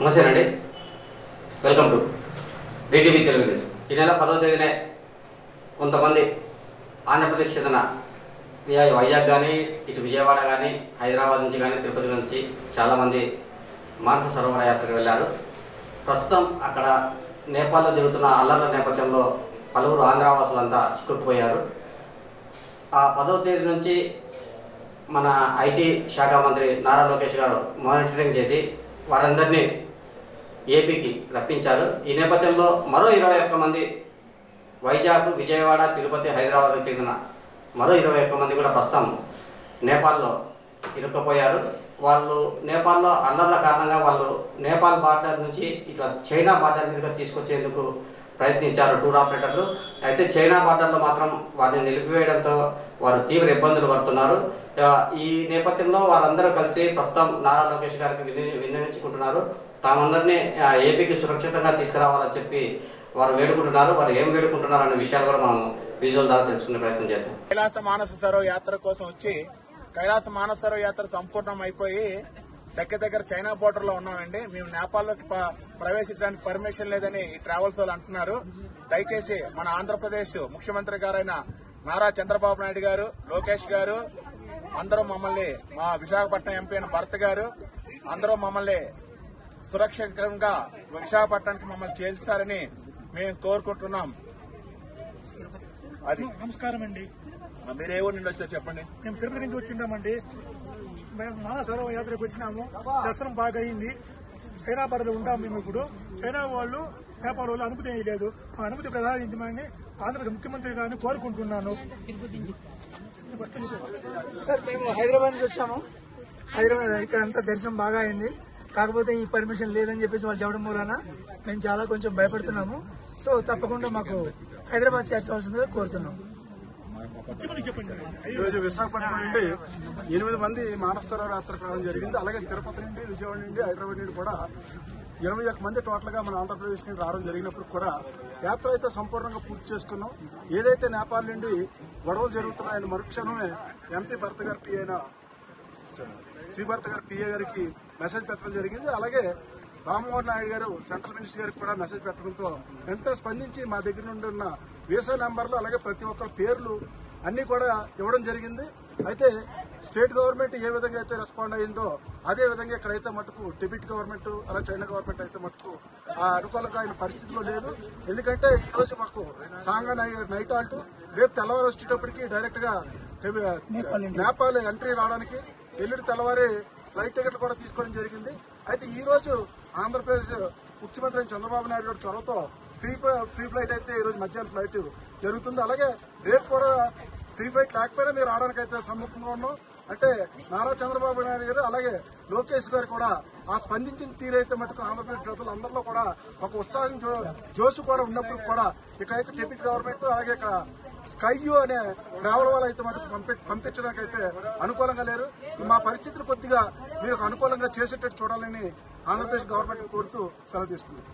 నమస్తే అండి, welcome to VTV Telugu news. ఈ నెల 10వ తేదీనే కొంతమంది ఆంధ్రప్రదేశ్ చెందిన వైజాగ్ కానీ, ఇటు విజయవాడ కానీ, హైదరాబాద్ నుంచి కానీ, తిరుపతి నుంచి చాలామంది మానస సరోవర యాత్రకు వెళ్ళారు. ప్రస్తుతం అక్కడ నేపాల్లో జరుగుతున్న అల్లర్ల నేపథ్యంలో పలువురు ఆంధ్రవాసులంతా చిక్కుకుపోయారు. ఆ 10వ తేదీ నుంచి మన ఐటీ శాఖ మంత్రి నారా లోకేష్ గారు మానిటరింగ్ చేసి వారందరినీ ఏపీకి రప్పించారు. ఈ నేపథ్యంలో మరో 21 మంది వైజాగ్, విజయవాడ, తిరుపతి, హైదరాబాద్కు చెందిన మరో 21 మంది కూడా ప్రస్తుతం నేపాల్లో ఇరుక్కుపోయారు. వాళ్ళు నేపాల్లో అల్లర్ల కారణంగా వాళ్ళు నేపాల్ బార్డర్ నుంచి ఇట్లా చైనా బార్డర్ మీదుగా తీసుకొచ్చేందుకు ప్రయత్నించారు టూర్ ఆపరేటర్లు. అయితే చైనా బార్డర్లో మాత్రం వారిని నిలిపివేయడంతో వారు తీవ్ర ఇబ్బందులు పడుతున్నారు. ఈ నేపథ్యంలో వారందరూ కలిసి ప్రస్తుతం నారా లోకేష్ గారికి విన్నవించుకుంటున్నారు. తామందరినీ ఏపీకి సురక్షితంగా తీసుకురావాలని చెప్పి వారు వేడుకుంటున్నారు. వారు ఏం వేడుకుంటున్నారు అనే విషయాలు కూడా మనం విజువల్ ద్వారా తెలుసుకునే ప్రయత్నం చేద్దాం. కైలాస మానస సరోవర యాత్ర కోసం వచ్చి కైలాస మానస సరోవర యాత్ర సంపూర్ణం అయిపోయి దగ్గర చైనా బోర్డర్ లో ఉన్నామండి. మేము నేపాల్లోకి ప్రవేశించడానికి పర్మిషన్ లేదని ఈ ట్రావెల్స్ వాళ్ళు అంటున్నారు. దయచేసి మన ఆంధ్రప్రదేశ్ ముఖ్యమంత్రి గారైన నారా చంద్రబాబు నాయుడు గారు, లోకేష్ గారు అందరూ మమ్మల్ని, మా విశాఖపట్నం ఎంపీ అయిన భరత్ గారు అందరూ మమ్మల్ని సురక్షితంగా విశాఖపట్నానికి మమ్మల్ని చేరుస్తారని మేము కోరుకుంటున్నాం. అది నమస్కారం అండి. మీరు ఏ ఊరు నుండి వచ్చారు చెప్పండి. మేము తిరుపతి నుంచి వచ్చిందామండి. మేము మానస సరోవర యాత్రకు వచ్చినాము. దర్శనం బాగా అయింది. చైనా బార్డర్లో ఉంటాము మేము ఇప్పుడు. చైనా వాళ్ళు, నేపాల్ వాళ్ళు అనుమతి లేదు. ఆ అనుమతి ప్రధానించమని ఆంధ్రప్రదేశ్ ముఖ్యమంత్రి గారిని కోరుకుంటున్నాను. సార్, మేము హైదరాబాద్ నుంచి వచ్చాము. హైదరాబాద్ ఇక్కడ అంతా దర్శనం బాగా అయింది. కాకపోతే ఈ పర్మిషన్ లేదని చెప్పేసి వాళ్ళు చెప్పడం మూలన మేము చాలా కొంచెం భయపడుతున్నాము. సో తప్పకుండా మాకు హైదరాబాద్ చేర్చవలసిందిగా కోరుతున్నాం. ఈరోజు విశాఖపట్నం నుండి 8 మంది మానస సరోవర యాత్ర రావడం జరిగింది. అలాగే తిరుపతి నుండి, విజయవాడ నుండి, హైదరాబాద్ నుండి కూడా 21 మంది టోటల్ గా మన ఆంధ్రప్రదేశ్ నుండి రావడం జరిగినప్పుడు కూడా యాత్ర అయితే సంపూర్ణంగా పూర్తి చేసుకున్నాం. ఏదైతే నేపాల్ నుండి గొడవలు జరుగుతున్నాయని మరుక్షణమే ఎంపీ భరత్ గారి పి అయిన శ్రీభరత్ గారి పిఏ గారికి మెసేజ్ పెట్టడం జరిగింది. అలాగే రామ్మోహన్ నాయుడు గారు సెంట్రల్ మినిస్టర్ గారికి కూడా మెసేజ్ పెట్టడంతో వెంటనే స్పందించి మా దగ్గర నుండి ఉన్న వీసా నెంబర్లు అలాగే ప్రతి ఒక్కరి పేర్లు అన్ని కూడా ఇవ్వడం జరిగింది. అయితే స్టేట్ గవర్నమెంట్ ఏ విధంగా అయితే రెస్పాండ్ అయిందో అదే విధంగా ఇక్కడైతే మటుకు టిబెట్ గవర్నమెంట్ అలాగే చైనా గవర్నమెంట్ అయితే మటుకు ఆ అనుకూలంగా అయిన పరిస్థితిలో లేదు. ఎందుకంటే ఈ రోజు మాకు సాంగా నైట్ ఆల్ట్, రేపు తెల్లవారు వచ్చేటప్పటికి డైరెక్ట్ గా నేపాల్ ఎంట్రీ రావడానికి ఎల్లుండి తెల్లవారి ఫ్లైట్ టికెట్లు కూడా తీసుకోవడం జరిగింది. అయితే ఈ రోజు ఆంధ్రప్రదేశ్ ముఖ్యమంత్రి చంద్రబాబు నాయుడు గారి చొరవతో ఫ్రీ ఫ్లైట్ అయితే ఈ రోజు మధ్యాహ్నం ఫ్లైట్ జరుగుతుంది. అలాగే రేపు కూడా ఫ్రీ ఫ్లైట్ లేకపోయినా మీరు రావడానికి అయితే సమ్ముఖంగా ఉన్నాం. అంటే నారా చంద్రబాబు నాయుడు గారు అలాగే లోకేష్ గారు కూడా ఆ స్పందించిన తీరైతే మటుకు ఆంధ్రప్రదేశ్ ప్రజలందరిలో కూడా ఒక ఉత్సాహం జోష్ కూడా ఉన్నప్పుడు కూడా ఇక్కడైతే టిబెట్ గవర్నమెంట్ అలాగే ఇక్కడ స్కైయూ అనే ట్రావెల్ వాళ్ళు అయితే మటుకు పంపించడానికి అయితే అనుకూలంగా లేరు. మా పరిస్థితిని కొద్దిగా మీరు అనుకూలంగా చేసేటట్టు చూడాలని ఆంధ్రప్రదేశ్ గవర్నమెంట్ కోరుతూ సెలవు తీసుకున్నారు.